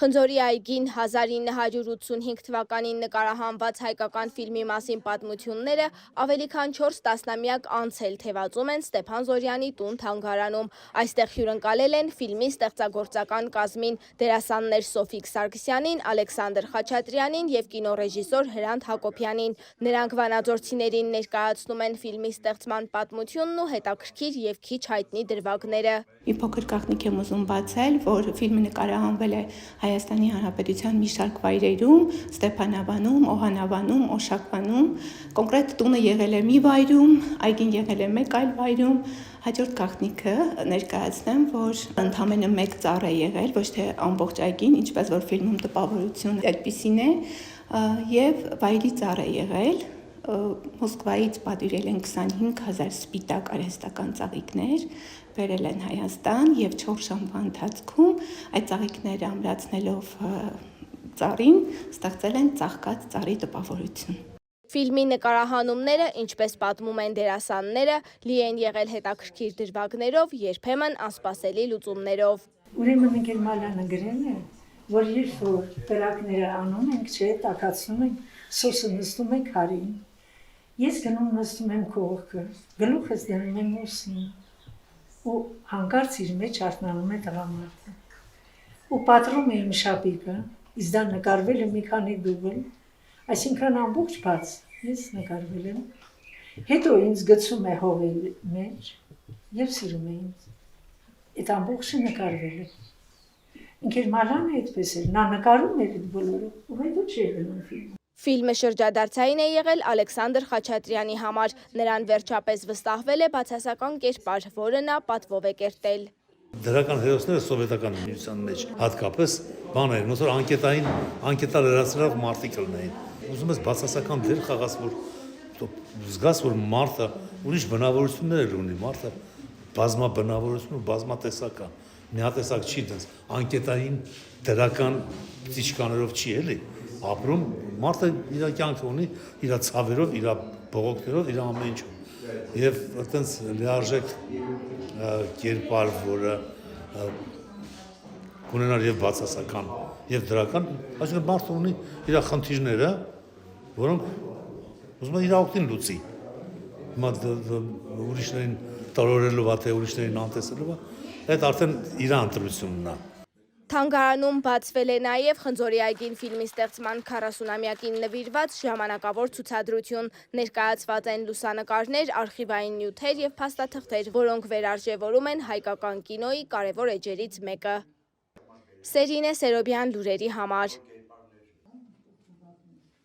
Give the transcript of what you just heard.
Խնձորի այգին 1985 թվականին նկարահանված հայկական ֆիլմի մասին պատմությունները ավելի քան 4 տասնամյակ անց էլ թևածում են Ստեփան Զորյանի տուն թանգարանում։ Այստեղ հյուրընկալել են ֆիլմի ստեղծագործական կազմին դերասաններ Սոֆիկ Սարգսյանին, Ալեքսանդր Խաչատրյանին և կինոռեժիսոր Հրանտ Հակոբյանին։ Նրանք վանաձորցիներին ներկայացնում են ֆիլմի ստեղծման պատմությունն ու հետաքրքիր և քիչ հայտնի դրվագները։ Մի փոքր գաղտնիք եմ ուզում բացել, որ ֆիլմը նկարահանվել է Հայաստանի Հանրապետության մի շարք վայրերում՝ Ստեփանավանում, Օհանավանում, Օշակվանում։ Կոնկրետ տունը եղել է մի վայրում, այգին եղել է մեկ այլ վայրում։ Հաջորդ գաղտնիքը ներկայացնեմ, որ ընդամենը մեկ ծառ է եղել, ոչ թե ամբողջ այգին, ինչպես որ ֆիլմում տպավորությունը այդպիսին է, եւ վայրի ծառ է եղել։ Մոսկվայից պատվիրել են 25,000 սպիտակ արհեստական ծաղիկներ, բերել են Հայաստան եւ 4 ժամվա ընթացքում այդ ծաղիկները ամրացնելով ծառին ստեղծել են ծաղկած ծառի տպավորություն։ Ֆիլմի նկարահանումները, ինչպես պատմում են դերասանները, լի են եղել հետաքրքիր դրվագներով, երբեմն անսպասելի լուծումներով։ Ուրեմն ընկեր Մալյանը գրել է, որ երբ որ կրակները անում ենք, չէ, տաքացնում ենք, սոսը նստում է քարին։ Ես գնում նստում եմ կողքը, գլուխս դնում եմ ուսին, ու հանկարծ իր մեջ արթնանում է տղամարդը։ Ու պատռում է իմ շապիկը, իսկ դա նկարվել է մի քանի դուբլ, այսինքն ամբողջ բաց, ես նկարվել եմ։ Հետո ինձ գցում է հողի մեջ եւ սիրում է ինձ։ Այդ ամբողջը նկարվել է։ Ինքեր Մալյանը այդպես էր, նա նկարում էր այդ բոլորը, ու հետո չի եղել ֆիլմը։ Ֆիլմը շրջադարձային է եղել Ալեքսանդր Խաչատրյանի համար։ Նրան վերջապես վստահվել է բացասական կերպար, որը նա պատվով է կերտել։ Դրական հերոսները սովետական միության մեջ հատկապես բան էր, ոնց որ անկետա լրացրող մարդիկ լինեին։ Ուզում ես բացասական դեր խաղաս, որ զգաս, որ մարդը ուրիշ բնավորություններ ունի, մարդը բազմաբնավորություն ու բազմատեսական։ Միատեսակ չի դες, անկետային դրական ծիճկաներով չի էլի։ Ապրում մարդը իր կյանքը ունի, իր ցավերով, իր բողոքներով, իր ամեն ինչով։ Եվ այտենց լիարժեք կերպար, որը ունենալ եւ բացասական, եւ դրական, այսինքն մարդը ունի իր խնդիրները, որոնք ուզում են իր օգտին լուծի։ Հիմա ուրիշներին տարօրելով, թե ուրիշներին անտեսելով, այդ արդեն իր ընտրությունն է։ Թանգարանում բացվել է նաև Խնձորի այգին ֆիլմի ստեղծման 40-ամյակին նվիրված ժամանակավոր ցուցադրություն։ Ներկայացված են լուսանկարներ, արխիվային նյութեր և փաստաթղթեր, որոնք վերարժևորում են հայկական կինոյի կարևոր էջերից մեկը։ Սերինե Սերոբյան, լուրերի համար։